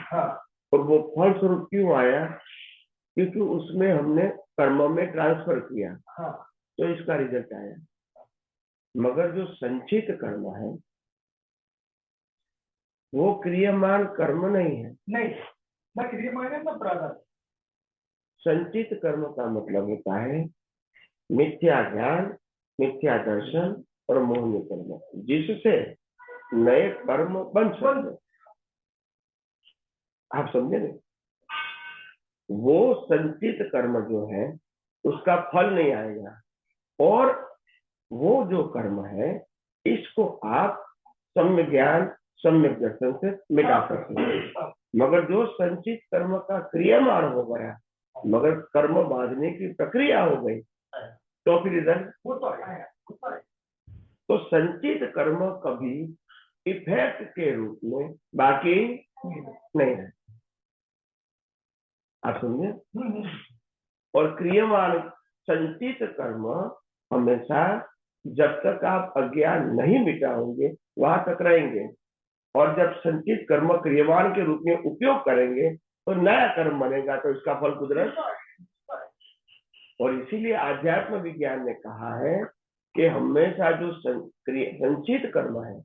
हाँ। और वो फल स्वरूप क्यों आया? क्योंकि उसमें हमने कर्म में ट्रांसफर किया, हाँ। तो इसका रिजल्ट आया। मगर जो संचित कर्म है वो क्रियमान कर्म नहीं है। नहीं, ना क्रियमान है ना प्रारब्ध। संचित कर्म का मतलब होता है मिथ्या ज्ञान, मिथ्या दर्शन और मोहनीय कर्म, जिससे नए कर्म बन सकते। आप समझे नहीं? वो संचित कर्म जो है उसका फल नहीं आएगा, और वो जो कर्म है इसको आप सम्य ज्ञान, सम्यक दर्शन से मिटा सकते हैं। मगर जो संचित कर्म का क्रियामान हो गया, मगर कर्म बांधने की प्रक्रिया हो गई, तो फिर इधर वो तो है। तो संचित कर्म कभी इफेक्ट के रूप में बाकी नहीं है। आप समझे? और क्रियमान संचित कर्म हमेशा जब तक आप अज्ञान नहीं मिटाओगे वहां तक रहेंगे, और जब संचित कर्म क्रियमान के रूप में उपयोग करेंगे तो नया कर्म बनेगा, तो इसका फल कुदरत। और इसीलिए आध्यात्म विज्ञान ने कहा है कि हमेशा जो संचित कर्म है,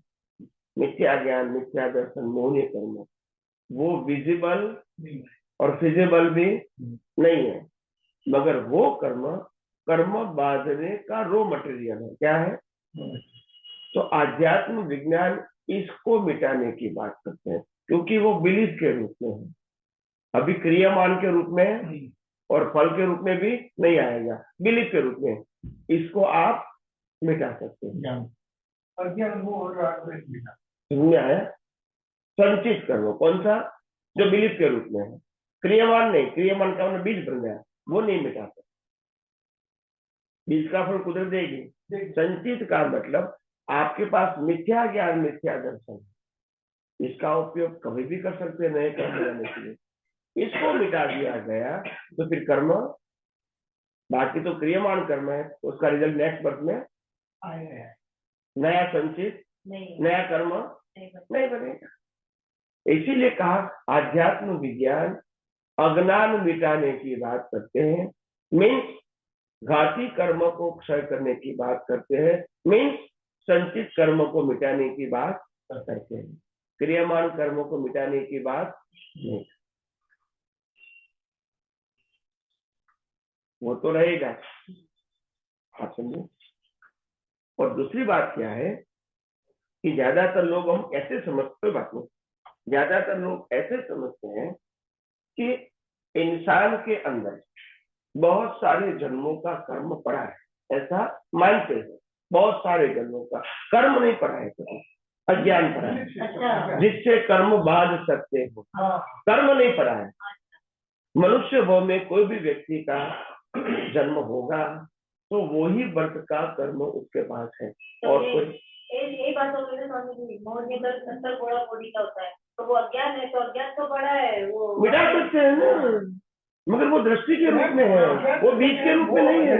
मिथ्या ज्ञान, मिथ्या दर्शन, मोहनीय कर्म, वो विजिबल और फिजिबल भी नहीं है, मगर वो कर्म कर्म बांधने का रॉ मटेरियल है। क्या है? तो आध्यात्म विज्ञान इसको मिटाने की बात करते हैं, क्योंकि वो बिलीफ के रूप में है, अभी क्रियामान के रूप में और फल के रूप में भी नहीं आएगा, बिलीफ के रूप में। इसको आप मिटा सकते हैं। अज्ञान वो और राग द्वेष मिटा। समझ में आया? संचित कर्म कौन सा? जो बिलीफ के रूप में है, क्रियामान नहीं। क्रियामान का बीज बन गया, वो नहीं मिटा सकते, बीज का फल कुदरत देगी। संचित का मतलब आपके पास मिथ्या ज्ञान, मिथ्या दर्शन, इसका उपयोग कभी भी कर सकते हैं नए कर्म बनाने के लिए। इसको मिटा दिया गया तो फिर कर्म, बाकी तो क्रियमान कर्म है, उसका रिजल्ट नेक्स्ट बर्थ में आए। नया संचित नया कर्म नहीं बनेगा। इसीलिए कहा आध्यात्म विज्ञान अज्ञान मिटाने की बात करते हैं, मीन्स घाती कर्म को क्षय करने की बात करते हैं, मीन्स संचित कर्म को मिटाने की बात करते हैं, क्रियमान कर्मों को मिटाने की बात नहीं। वो तो रहेगा, आप समझे? और दूसरी बात क्या है कि ज्यादातर लोग, हम ऐसे समझते, बात में ज्यादातर लोग ऐसे समझते हैं कि इंसान के अंदर बहुत सारे जन्मों का कर्म पड़ा है, ऐसा मानते हैं। बहुत सारे जन्मों का कर्म नहीं पड़ा है, अज्ञान पड़ा है जिससे कर्म बांध सकते हो, कर्म नहीं पड़ा है। मनुष्य भाव में कोई भी व्यक्ति का जन्म होगा तो वो ही वर्ष का कर्म उसके पास है, और कोई यही बात हो गई ना स्वामी जी, मोहनीय कर्म 70 घोड़ा बॉडी का होता है, तो वो अज्ञान है, तो अज्ञान तो बड़ा है, वो मिटा सकते हैं ना, मगर वो दृष्टि के रूप में है, वो बीज के रूप में नहीं है।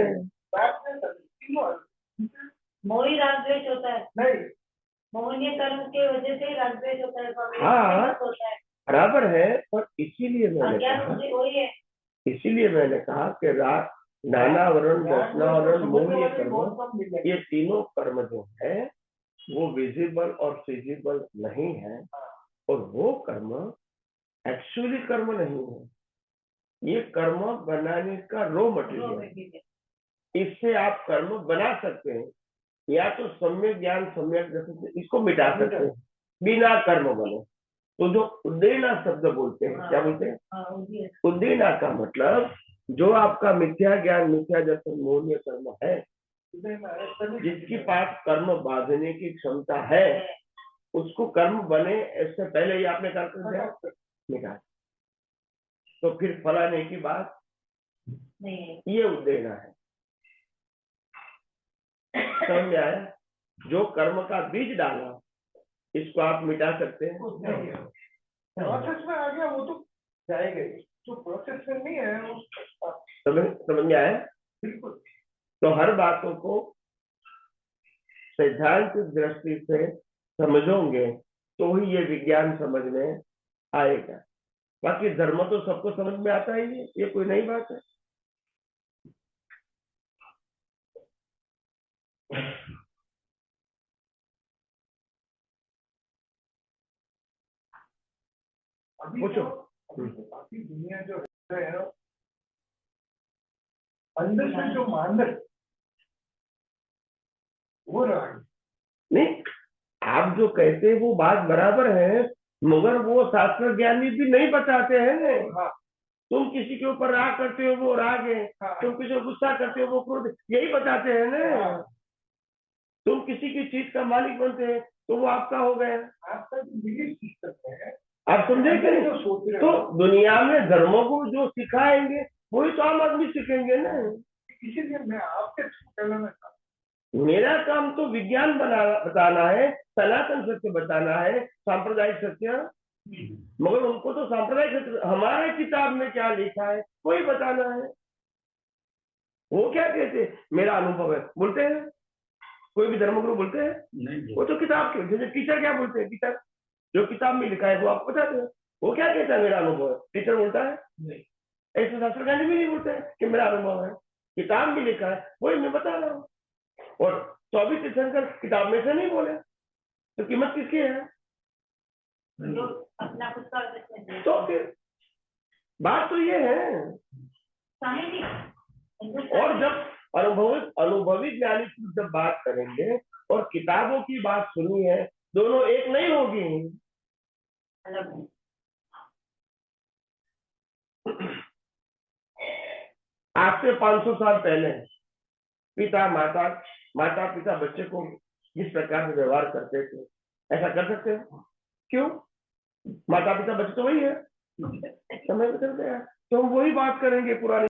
मोही राग द्वेष होता है, नहीं, मोहनीय कर्म के वजह से राग द्वेष होता है। हाँ होता है, बराबर है, पर इसीलिए मैंने अज्ञान कहा, वही है। इसीलिए मैंने कहा कि नानावरण, दर्शनावरण, मोहनीय कर्म, ये तीनों कर्म जो है वो विजिबल और फिजिबल नहीं है, और वो कर्म एक्चुअली कर्म नहीं है, ये कर्म बनाने का रॉ मटेरियल। इससे आप कर्म बना सकते हैं, या तो सम्यक ज्ञान, सम्यक दर्शन से इसको मिटा सकते हैं बिना कर्म बने। तो जो उद्दीना शब्द बोलते हैं, क्या बोलते हैं? उद्दीना का मतलब जो आपका मिथ्या ज्ञान, मिथ्या दर्शन, मोहनीय कर्म है, जिसकी पास कर्म बांधने की क्षमता है, उसको कर्म बने इससे पहले ही आपने कर्म मिटा, तो फिर फल आने की बात नहीं, ये उद्देना है। समझ में आया? जो कर्म का बीज डाला इसको आप मिटा सकते हैं? प्रोसेस में आ गया वो तो जाएगा ही, जो प्रोसेस में नहीं है समझ में आया? बिल्कुल। तो हर बातों को सैद्धांतिक दृष्टि से समझोगे तो ही ये विज्ञान समझ में आएगा। बाकी धर्म तो सबको समझ में आता ही है, ये कोई नई बात है। अभी पूछो। तो बाकी दुनिया जो है ना, अंदर से जो मानक वो रहा है। नहीं, आप जो कहते हैं वो बात बराबर है, मगर वो शास्त्र ज्ञानी भी नहीं बताते हैं। हाँ तुम किसी के ऊपर राग करते हो वो राग है, हाँ तुम किसी को गुस्सा करते हो वो क्रोध है, यही बताते हैं ना। हाँ। तुम किसी की चीज का मालिक बनते हैं तो वो आपका हो गया। आपका जो बिलीफ सिस्टम है, आप समझे कि जो नहीं? सोच रहे तो हो, दुनिया में धर्मों को जो सिखाएंगे वही तो आम आदमी सीखेंगे ना। इसीलिए मैं आपके कहना चाहता मेरा काम तो विज्ञान बताना है, सनातन सत्य बताना है, सांप्रदायिक सत्य। हूँ। मगर उनको तो सांप्रदायिक सत्य हमारे किताब में क्या लिखा है वही बताना है। वो क्या कहते हैं, मेरा अनुभव है बोलते हैं, कोई भी धर्मगुरु बोलते हैं? नहीं, वो तो किताब के जैसे टीचर क्या बोलते हैं, टीचर जो किताब में लिखा है वो आपको बताते हैं। वो क्या कहता है, मेरा अनुभव है, टीचर बोलता है? नहीं। ऐसे शास्त्र ज्ञानी भी नहीं बोलते हैं कि मेरा अनुभव है, किताब में लिखा है वही मैं बता रहा हूँ। और 24 तीर्थंकर किताब में से नहीं बोले तो कीमत किसकी है? जो अपना खुद का understanding है। तो फिर बात तो ये है। साहित्यिक और जब अनुभवी ज्ञानी की जब बात करेंगे और किताबों की बात सुनी है, दोनों एक नहीं होगी। अलग है। आज से 500 साल पहले माता पिता बच्चे को जिस प्रकार से व्यवहार करते थे, ऐसा कर सकते हैं? क्यों? माता पिता बच्चे तो वही है, समय बदल गया। तो हम वही बात करेंगे पुरानी।